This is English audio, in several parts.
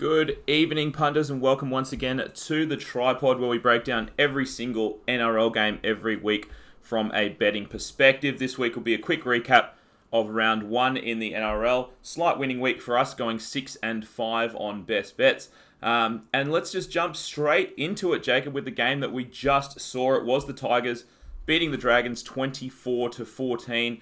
Good evening, punters, and welcome once again to the Tripod, where we break down every single NRL game every week from a betting perspective. This week will be a quick recap of round one in the NRL. Slight winning week for us, going 6-5 on best bets. And let's just jump straight into it, Jacob, with the game that we just saw. It was the Tigers beating the Dragons 24-14.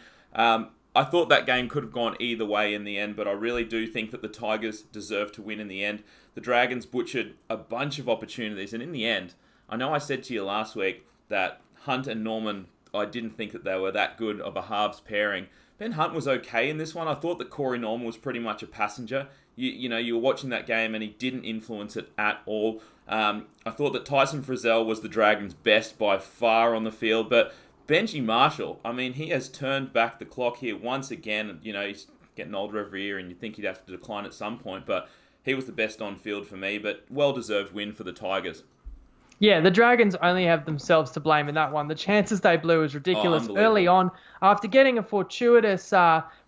I thought that game could have gone either way in the end, but I really do think that the Tigers deserve to win in the end. The Dragons butchered a bunch of opportunities, and in the end, I know I said to you last week that Hunt and Norman, I didn't think that they were that good of a halves pairing. Ben Hunt was okay in this one. I thought that Corey Norman was pretty much a passenger. You were watching that game and he didn't influence it at all. I thought that Tyson Frizzell was the Dragons' best by far on the field, but Benji Marshall, I mean, he has turned back the clock here once again. He's getting older every year and you'd think he'd have to decline at some point, but he was the best on field for me, but well-deserved win for the Tigers. Yeah, the Dragons only have themselves to blame in that one. The chances they blew was ridiculous early on. After getting a fortuitous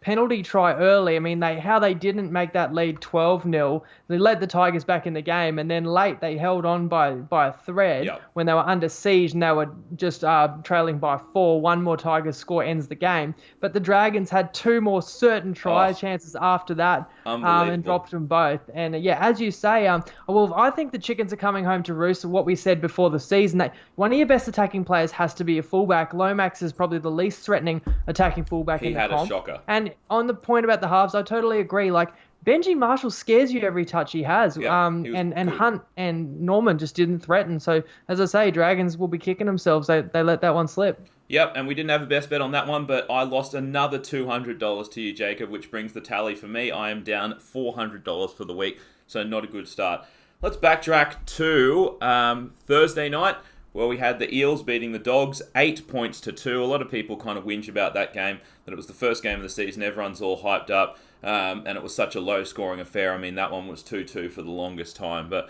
penalty try early, I mean, how they didn't make that lead 12-0. They led the Tigers back in the game, and then late they held on by a thread when they were under siege and they were just trailing by 4. One more Tigers score ends the game. But the Dragons had two more certain try chances after that and dropped them both. And as you say, I think the Chickens are coming home to roost. What we said before the season, that one of your best attacking players has to be a fullback. Lomax is probably the least threatening attacking fullback in the comp. He had a shocker. And on the point about the halves, I totally agree. Like, Benji Marshall scares you every touch he has. And Hunt and Norman just didn't threaten. So, as I say, Dragons will be kicking themselves. They let that one slip. Yep, and we didn't have a best bet on that one, but I lost another $200 to you, Jacob, which brings the tally for me. I am down $400 for the week, so not a good start. Let's backtrack to Thursday night, where we had the Eels beating the Dogs 8-2. A lot of people kind of whinge about that game, that it was the first game of the season. Everyone's all hyped up, and it was such a low-scoring affair. I mean, that one was 2-2 for the longest time. But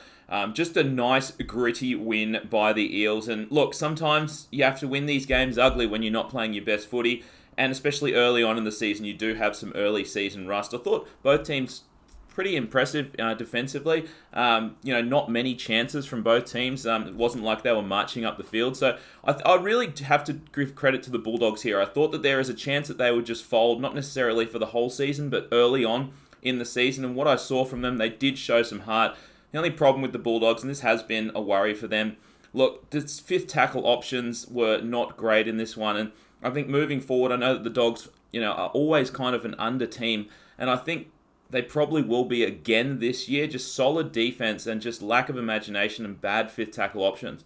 just a nice, gritty win by the Eels. And look, sometimes you have to win these games ugly when you're not playing your best footy. And especially early on in the season, you do have some early season rust. I thought both teams pretty impressive defensively. Not many chances from both teams. It wasn't like they were marching up the field. So I really have to give credit to the Bulldogs here. I thought that there is a chance that they would just fold, not necessarily for the whole season, but early on in the season. And what I saw from them, they did show some heart. The only problem with the Bulldogs, and this has been a worry for them, look, the fifth tackle options were not great in this one. And I think moving forward, I know that the Dogs, are always kind of an under team. And I think they probably will be again this year. Just solid defense and just lack of imagination and bad fifth tackle options.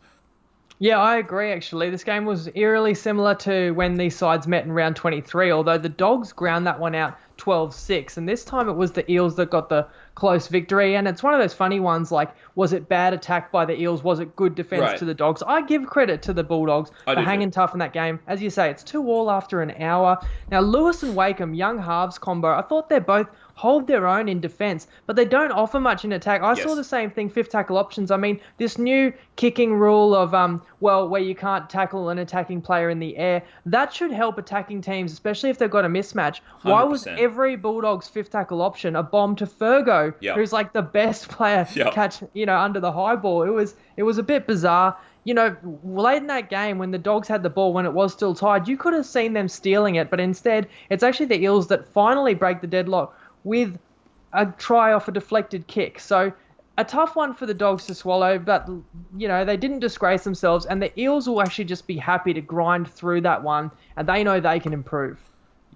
Yeah, I agree, actually. This game was eerily similar to when these sides met in round 23, although the Dogs ground that one out 12-6. And this time it was the Eels that got the close victory. And it's one of those funny ones, like, was it bad attack by the Eels? Was it good defense to the Dogs? I give credit to the Bulldogs for hanging tough in that game. As you say, it's 2-2 after an hour. Now, Lewis and Wakeham, young halves combo, I thought they both hold their own in defense, but they don't offer much in attack. I saw the same thing, fifth tackle options. I mean, this new kicking rule of, where you can't tackle an attacking player in the air, that should help attacking teams, especially if they've got a mismatch. 100%. Why was every Bulldogs fifth tackle option a bomb to Fergo, who's like the best player to catch, under the high ball? It was a bit bizarre. Late in that game when the Dogs had the ball, when it was still tied, you could have seen them stealing it, but instead it's actually the Eels that finally break the deadlock with a try off a deflected kick. So a tough one for the Dogs to swallow, but, they didn't disgrace themselves, and the Eels will actually just be happy to grind through that one, and they know they can improve.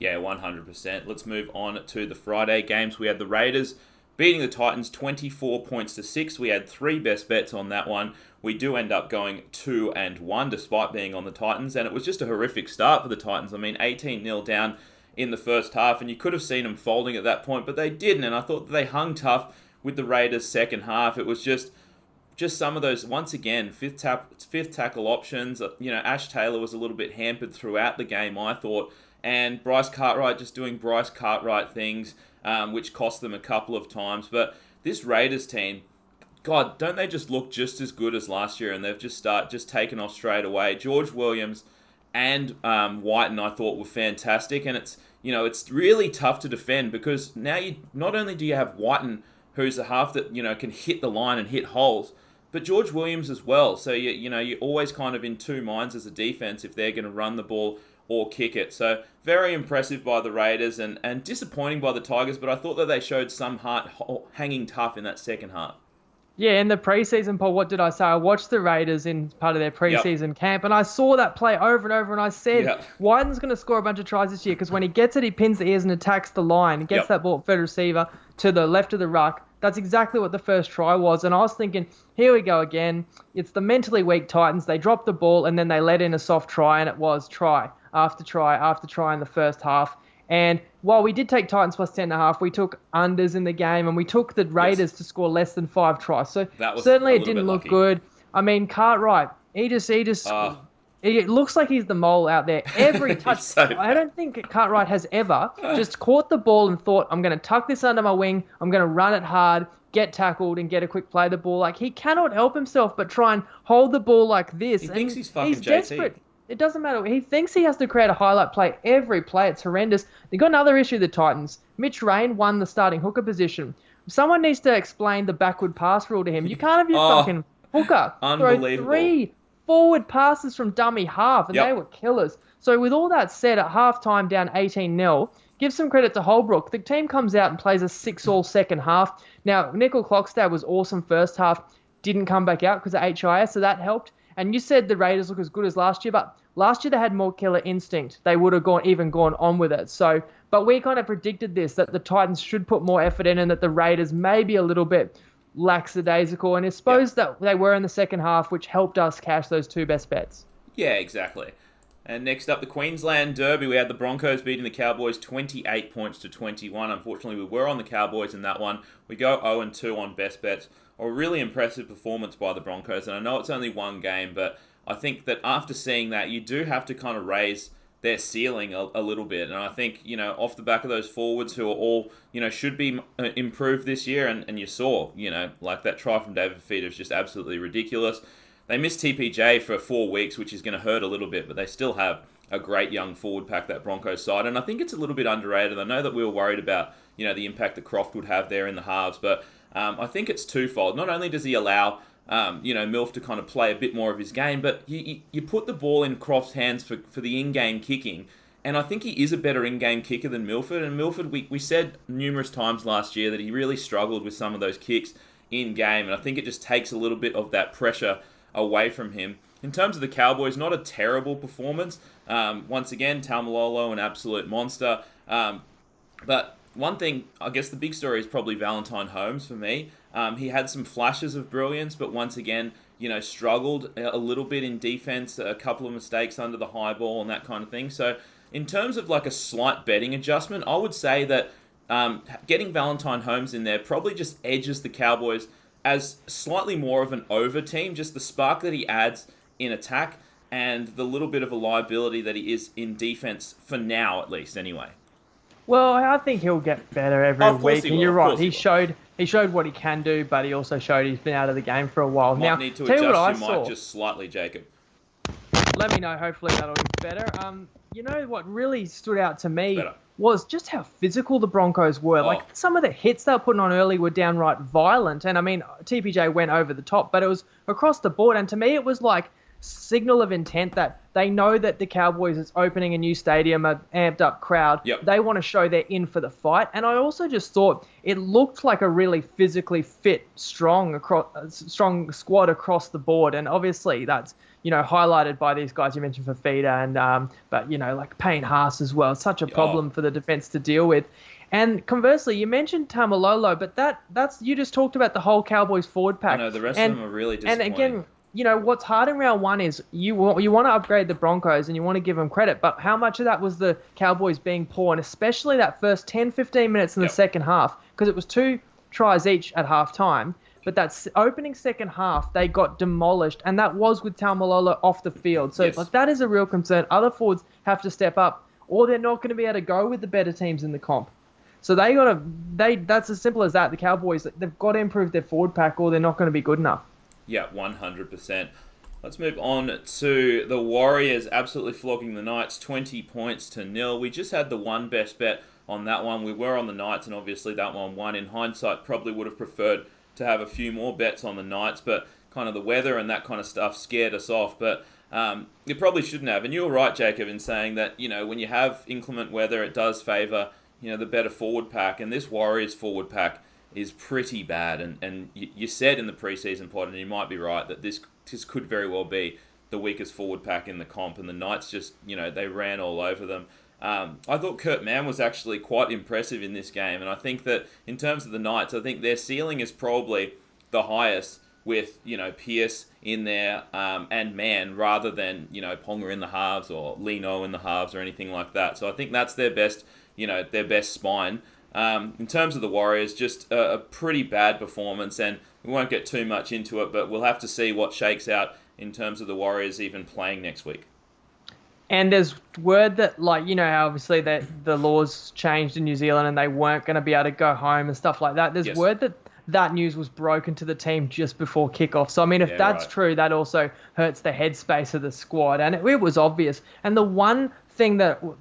Yeah, 100%. Let's move on to the Friday games. We had the Raiders beating the Titans 24-6. We had 3 best bets on that one. We do end up going 2-1 despite being on the Titans, and it was just a horrific start for the Titans. I mean, 18-0 down in the first half, and you could have seen them folding at that point, but they didn't, and I thought that they hung tough with the Raiders' second half. It was just some of those, once again, fifth tackle options. Ash Taylor was a little bit hampered throughout the game, I thought, and Bryce Cartwright just doing Bryce Cartwright things, which cost them a couple of times. But this Raiders team, God, don't they just look just as good as last year, and they've just taken off straight away. George Williams and Whiten, I thought, were fantastic, and it's really tough to defend because now not only do you have Whiten, who's a half that, can hit the line and hit holes, but George Williams as well. So, you're always kind of in two minds as a defense if they're going to run the ball or kick it. So, very impressive by the Raiders and disappointing by the Tigers, but I thought that they showed some heart hanging tough in that second half. Yeah, in the preseason, Paul, what did I say? I watched the Raiders in part of their preseason camp, and I saw that play over and over, and I said, Wyden's going to score a bunch of tries this year, because when he gets it, he pins the ears and attacks the line, gets that ball fed receiver to the left of the ruck. That's exactly what the first try was, and I was thinking, here we go again. It's the mentally weak Titans. They dropped the ball, and then they let in a soft try, and it was try after try after try in the first half. And while we did take Titans plus 10.5, we took unders in the game, and we took the Raiders to score less than 5 tries. So certainly it didn't look good. I mean, Cartwright, it looks like he's the mole out there. Every touch, I don't think Cartwright has ever just caught the ball and thought, I'm going to tuck this under my wing, I'm going to run it hard, get tackled, and get a quick play of the ball. Like, he cannot help himself but try and hold the ball like this. He thinks he's fucking JT. Desperate. It doesn't matter. He thinks he has to create a highlight play every play. It's horrendous. They got another issue, the Titans. Mitch Rain won the starting hooker position. Someone needs to explain the backward pass rule to him. You can't have your fucking hooker throw 3 forward passes from dummy half, and they were killers. So with all that said, at halftime down 18-0, give some credit to Holbrook. The team comes out and plays a 6-all second half. Now, Nickel Clockstad was awesome first half, didn't come back out because of HIS, so that helped. And you said the Raiders look as good as last year, but last year they had more killer instinct. They would have gone on with it. So, but we kind of predicted this, that the Titans should put more effort in and that the Raiders may be a little bit lackadaisical. And I suppose that they were in the second half, which helped us cash those 2 best bets. Yeah, exactly. And next up, the Queensland Derby. We had the Broncos beating the Cowboys 28 points to 21. Unfortunately, we were on the Cowboys in that one. We go 0-2 on best bets. A really impressive performance by the Broncos. And I know it's only one game, but I think that after seeing that, you do have to kind of raise their ceiling a little bit. And I think, off the back of those forwards who are all, should be improved this year. And you saw, like that try from David Fifita is just absolutely ridiculous. They missed TPJ for 4 weeks, which is going to hurt a little bit, but they still have a great young forward pack, that Broncos side. And I think it's a little bit underrated. I know that we were worried about, the impact that Croft would have there in the halves, but I think it's twofold. Not only does he allow Milf to kind of play a bit more of his game, but you put the ball in Croft's hands for the in-game kicking, and I think he is a better in-game kicker than Milford. And Milford, we said numerous times last year that he really struggled with some of those kicks in-game, and I think it just takes a little bit of that pressure away from him. In terms of the Cowboys, not a terrible performance. Once again, Taumalolo, an absolute monster. But one thing, I guess the big story is probably Valentine Holmes for me. He had some flashes of brilliance, but once again, struggled a little bit in defense, a couple of mistakes under the high ball and that kind of thing. So in terms of like a slight betting adjustment, I would say that getting Valentine Holmes in there probably just edges the Cowboys as slightly more of an over team, just the spark that he adds in attack and the little bit of a liability that he is in defense for now, at least, anyway. Well, I think he'll get better every week, and you're right. He showed what he can do, but he also showed he's been out of the game for a while. Might need to adjust your mic just slightly, Jacob. Let me know. Hopefully that'll be better. You know what really stood out to me was just how physical the Broncos were. Like, some of the hits they were putting on early were downright violent. And, I mean, TPJ went over the top, but it was across the board. And to me, it was like signal of intent that they know that the Cowboys is opening a new stadium, an amped up crowd. Yep. They want to show they're in for the fight. And I also just thought it looked like a really physically fit, strong squad across the board. And obviously that's, highlighted by these guys you mentioned, Fifita and, but, like Payne Haas as well. It's such a problem for the defense to deal with. And conversely, you mentioned Tamalolo, but that's you just talked about the whole Cowboys forward pack. I know, the rest of them are really disappointing. And again, what's hard in round one is you want to upgrade the Broncos and you want to give them credit, but how much of that was the Cowboys being poor, and especially that first 10, 15 minutes in the second half, because it was 2 tries each at halftime, but that opening second half, they got demolished, and that was with Taumalolo off the field. So that is a real concern. Other forwards have to step up, or they're not going to be able to go with the better teams in the comp. So that's as simple as that. The Cowboys, they've got to improve their forward pack, or they're not going to be good enough. Yeah, 100%. Let's move on to the Warriors absolutely flogging the Knights 20 points to 0. We just had the one best bet on that one. We were on the Knights, and obviously that one won. In hindsight, probably would have preferred to have a few more bets on the Knights, but kind of the weather and that kind of stuff scared us off. But you probably shouldn't have. And you were right, Jacob, in saying that, when you have inclement weather, it does favour, the better forward pack. And this Warriors forward pack is pretty bad. And you said in the preseason pod, and you might be right, that this could very well be the weakest forward pack in the comp. And the Knights just, they ran all over them. I thought Kurt Mann was actually quite impressive in this game. And I think that in terms of the Knights, I think their ceiling is probably the highest with, Pearce in there and Mann rather than, Ponga in the halves or Lino in the halves or anything like that. So I think that's their best, their best spine. In terms of the Warriors, just a pretty bad performance, and we won't get too much into it, but we'll have to see what shakes out in terms of the Warriors even playing next week. And there's word that, how obviously that the laws changed in New Zealand and they weren't going to be able to go home and stuff like that. There's word that news was broken to the team just before kickoff. So, I mean, if that's true, that also hurts the headspace of the squad. And it was obvious. And the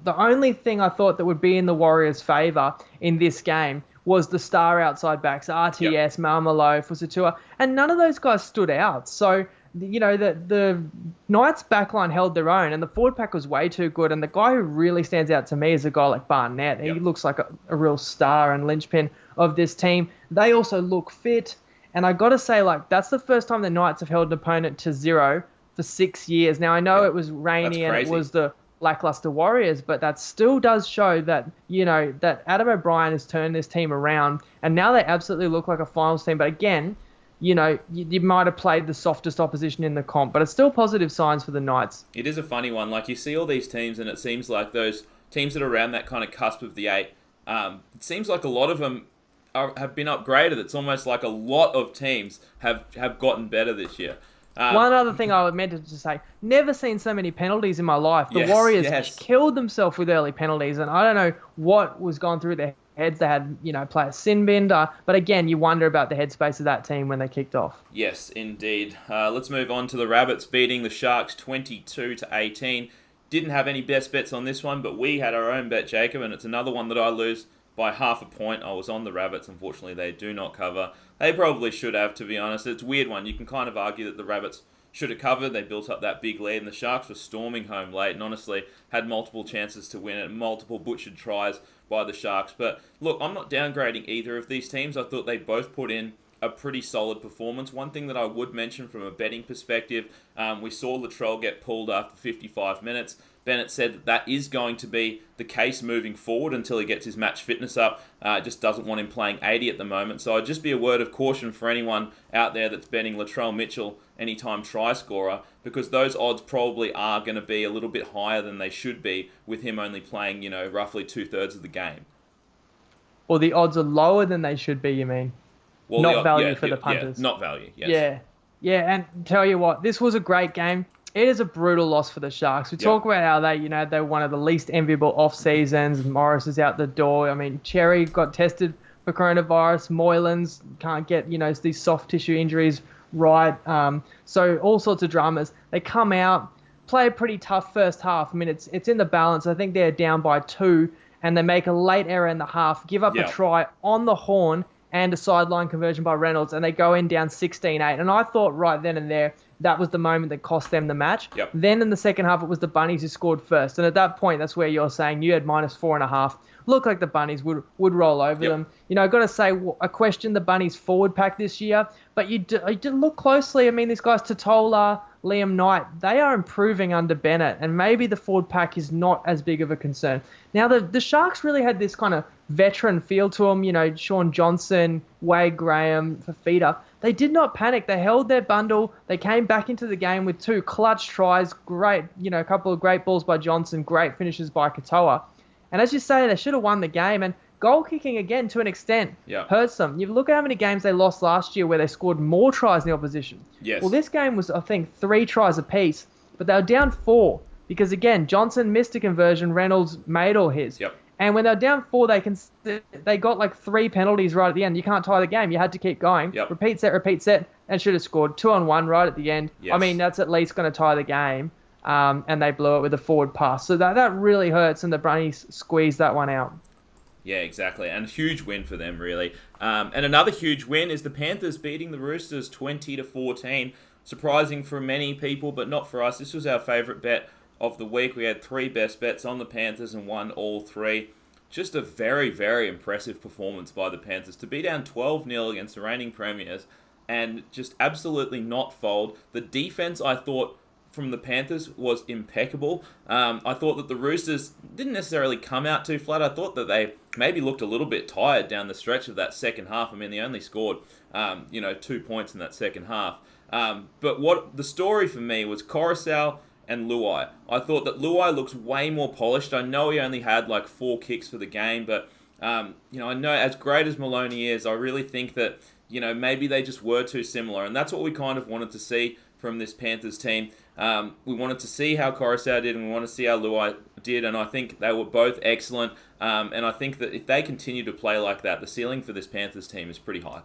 only thing I thought that would be in the Warriors' favour in this game was the star outside backs, RTS, Malmalo, Fusatua, and none of those guys stood out. So, the Knights' backline held their own, and the forward pack was way too good. And the guy who really stands out to me is a guy like Barnett. He looks like a real star and linchpin of this team. They also look fit, and I got to say, that's the first time the Knights have held an opponent to 0 for 6 years. Now, I know it was rainy and it was the lackluster Warriors, but that still does show that, that Adam O'Brien has turned this team around, and now they absolutely look like a finals team. But again, you might have played the softest opposition in the comp, but it's still positive signs for the Knights. It is a funny one. You see all these teams, and it seems like those teams that are around that kind of cusp of the 8, it seems like a lot of them have been upgraded. It's almost like a lot of teams have gotten better this year. One other thing I meant to say, never seen so many penalties in my life. The Warriors killed themselves with early penalties, and I don't know what was going through their heads. They had, player Sinbinder, but again, you wonder about the headspace of that team when they kicked off. Yes, indeed. Let's move on to the Rabbits beating the Sharks 22-18. Didn't have any best bets on this one, but we had our own bet, Jacob, and it's another one that I lose by half a point. I was on the Rabbits. Unfortunately, they do not cover. They probably should have, to be honest. It's a weird one. You can kind of argue that the Rabbits should have covered. They built up that big lead, and the Sharks were storming home late and honestly had multiple chances to win it, multiple butchered tries by the Sharks. But look, I'm not downgrading either of these teams. I thought they both put in a pretty solid performance. One thing that I would mention from a betting perspective, we saw Latrell get pulled after 55 minutes. Bennett said that is going to be the case moving forward until he gets his match fitness up. Just doesn't want him playing 80 at the moment. So I'd just be a word of caution for anyone out there that's betting Latrell Mitchell anytime try scorer, because those odds probably are going to be a little bit higher than they should be with him only playing, roughly 2/3 of the game. Or the odds are lower than they should be, you mean? Well, not value for the punters. Yeah, not value, yes. Yeah, and tell you what, this was a great game. It is a brutal loss for the Sharks. We talk about how they're one of the least enviable off seasons. Morris is out the door. I mean, Cherry got tested for coronavirus. Moylan's can't get, these soft tissue injuries right. So all sorts of dramas. They come out, play a pretty tough first half. I mean, it's in the balance. I think they're down by 2, and they make a late error in the half, give up a try on the horn and a sideline conversion by Reynolds, and they go in down 16-8. And I thought right then and there, that was the moment that cost them the match. Yep. Then in the second half, it was the Bunnies who scored first. And at that point, that's where you're saying you had -4.5. Looked like the Bunnies would roll over them. I've got to say, I question the Bunnies' forward pack this year. But you look closely. I mean, these guys, Totola, Liam Knight, they are improving under Bennett. And maybe the forward pack is not as big of a concern. Now, the Sharks really had this kind of veteran feel to them. Sean Johnson, Wade Graham, Fafita. They did not panic. They held their bundle. They came back into the game with 2 clutch tries. Great, a couple of great balls by Johnson. Great finishes by Katoa. And as you say, they should have won the game. And goal kicking, again, to an extent, hurts them. You look at how many games they lost last year where they scored more tries than the opposition. Yes. Well, this game was, I think, 3 tries apiece. But they were down 4. Because, again, Johnson missed a conversion. Reynolds made all his. Yep. And when they're down 4, they got like 3 penalties right at the end. You can't tie the game. You had to keep going. Yep. Repeat set, and should have scored 2-on-1 right at the end. Yes. I mean, that's at least going to tie the game. And they blew it with a forward pass. So that really hurts, and the Brumbies squeezed that one out. Yeah, exactly. And a huge win for them, really. And another huge win is the Panthers beating the Roosters 20-14. Surprising for many people, but not for us. This was our favourite bet of the week. We had 3 best bets on the Panthers and won all 3. Just a very, very impressive performance by the Panthers to be down 12-0 against the reigning premiers and just absolutely not fold. The defense, I thought, from the Panthers was impeccable. I thought that the Roosters didn't necessarily come out too flat. I thought that they maybe looked a little bit tired down the stretch of that second half. I mean, they only scored, 2 points in that second half. But what the story for me was Coruscant and Luai. I thought that Luai looks way more polished. I know he only had like 4 kicks for the game, but I know as great as Maloney is, I really think that maybe they just were too similar, and that's what we kind of wanted to see from this Panthers team. We wanted to see how Coruscant did, and we want to see how Luai did, and I think they were both excellent. And I think that if they continue to play like that, the ceiling for this Panthers team is pretty high.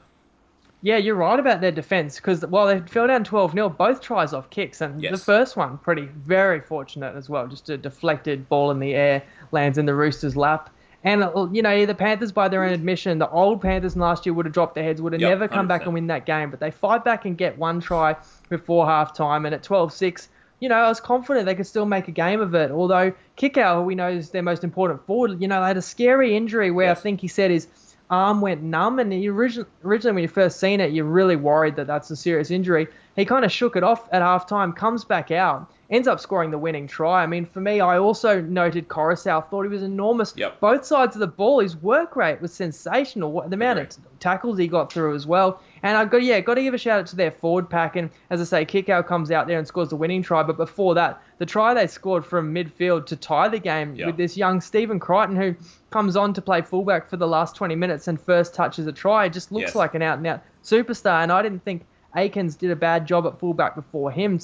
Yeah, you're right about their defence, because while they fell down 12-0, both tries off kicks, and Yes. the first one, very fortunate as well. Just a deflected ball in the air, lands in the Roosters' lap. And, the Panthers, by their own admission, the old Panthers last year would have dropped their heads, would have never come 100%. back and win that game. But they fight back and get 1 try before half-time. And at 12-6, I was confident they could still make a game of it. Although Kickow, who we know is their most important forward, they had a scary injury where Yes. I think he said his arm went numb. And originally when you first seen it, you're really worried that that's a serious injury. He kind of shook it off at half-time, comes back out, ends up scoring the winning try. I mean, for me, I also noted Coruscant. Thought he was enormous. Yep. Both sides of the ball, his work rate was sensational. The amount of tackles he got through as well. And I've got to give a shout out to their forward pack. And as I say, Kickout comes out there and scores the winning try. But before that, the try they scored from midfield to tie the game with this young Stephen Crichton, who comes on to play fullback for the last 20 minutes and first touches a try. It just looks like an out-and-out superstar. And I didn't think Aikens did a bad job at fullback before him.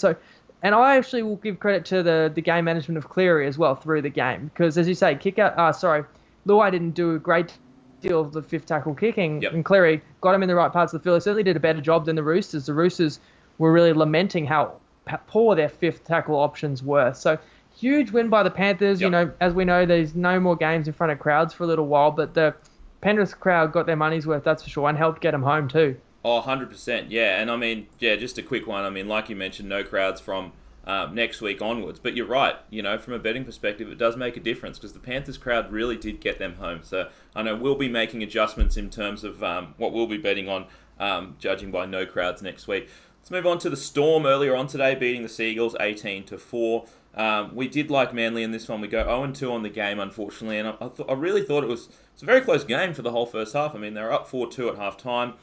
And I actually will give credit to the game management of Cleary as well through the game. Because, as you say, Luai didn't do a great deal of the fifth tackle kicking. Yep. And Cleary got him in the right parts of the field. He certainly did a better job than the Roosters. The Roosters were really lamenting how poor their fifth tackle options were. So, huge win by the Panthers. Yep. As we know, there's no more games in front of crowds for a little while. But the Penrith crowd got their money's worth, that's for sure, and helped get them home too. Oh, 100%, yeah. And I mean, just a quick one. I mean, like you mentioned, no crowds from next week onwards. But you're right, from a betting perspective, it does make a difference because the Panthers crowd really did get them home. So I know we'll be making adjustments in terms of what we'll be betting on, judging by no crowds next week. Let's move on to the Storm earlier on today, beating the Seagulls 18-4. We did like Manly in this one. We go 0-2 on the game, unfortunately. And I really thought it's a very close game for the whole first half. I mean, they were up 4-2 at half-time.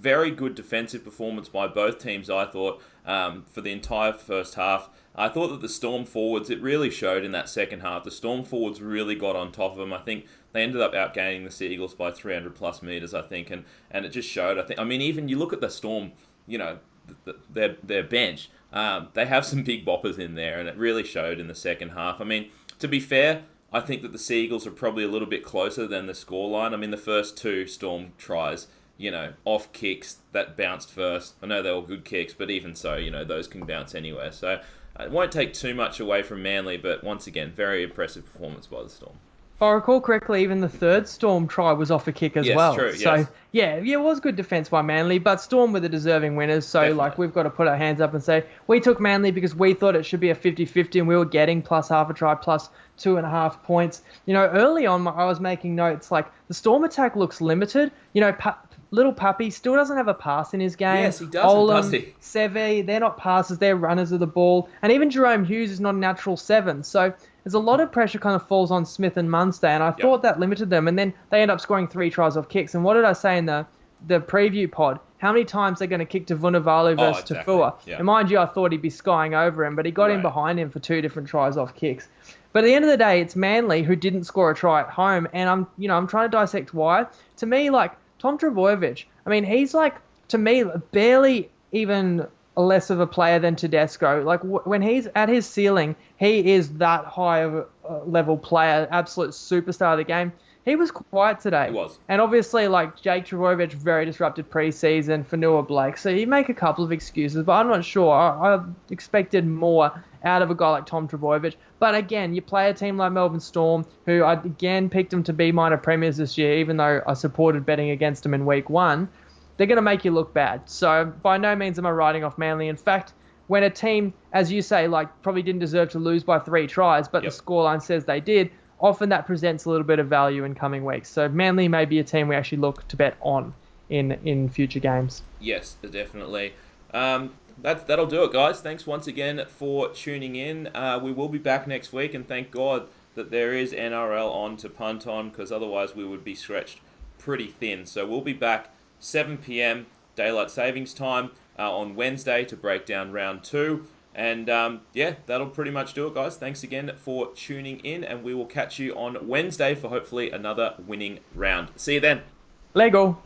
Very good defensive performance by both teams, I thought, for the entire first half. I thought that the Storm forwards, it really showed in that second half. The Storm forwards really got on top of them. I think they ended up outgaining the Seagulls by 300 plus metres, I think, and it just showed. Even you look at the Storm, their bench, they have some big boppers in there, and it really showed in the second half. I mean, to be fair, I think that the Seagulls are probably a little bit closer than the scoreline. I mean, the first 2 Storm tries, off kicks that bounced first. I know they were good kicks, but even so, those can bounce anywhere. So it won't take too much away from Manly, but once again, very impressive performance by the Storm. If I recall correctly, even the third Storm try was off a kick as well. True, so, it was good defence by Manly, but Storm were the deserving winners. So, Definitely. we've got to put our hands up and say, we took Manly because we thought it should be a 50-50 and we were getting plus half a try, plus 2.5 points. Early on, I was making notes, like, the Storm attack looks limited. Little Puppy still doesn't have a pass in his game. Yes, he doesn't, does he? Seve, they're not passers, they're runners of the ball. And even Jerome Hughes is not a natural 7. So there's a lot of pressure kind of falls on Smith and Munster, and I thought that limited them. And then they end up scoring 3 tries off kicks. And what did I say in the preview pod? How many times they're going to kick to Vunivalu versus Tafua? Yeah. And mind you, I thought he'd be skying over him, but he got in behind him for 2 different tries off kicks. But at the end of the day, it's Manly who didn't score a try at home, and I'm trying to dissect why. To me, Tom Trbojevic, I mean, he's to me, barely even less of a player than Tedesco. When he's at his ceiling, he is that high of level player, absolute superstar of the game. He was quiet today. He was. And obviously, like, Jake Trbojevic, very disrupted preseason, Fanua Blake. So you make a couple of excuses, but I'm not sure. I expected more out of a guy like Tom Trbojevic. But again, you play a team like Melbourne Storm, who I again picked them to be minor premiers this year, even though I supported betting against them in week 1. They're going to make you look bad. So by no means am I writing off Manly. In fact, when a team, as you say, like, probably didn't deserve to lose by 3 tries, but the scoreline says they did, often that presents a little bit of value in coming weeks. So Manly may be a team we actually look to bet on in future games. Yes, definitely. That'll do it, guys. Thanks once again for tuning in. We will be back next week, and thank God that there is NRL on to punt on, because otherwise we would be stretched pretty thin. So we'll be back 7 p.m. Daylight Savings Time on Wednesday to break down round 2. And that'll pretty much do it, guys. Thanks again for tuning in, and we will catch you on Wednesday for hopefully another winning round. See you then. Lego.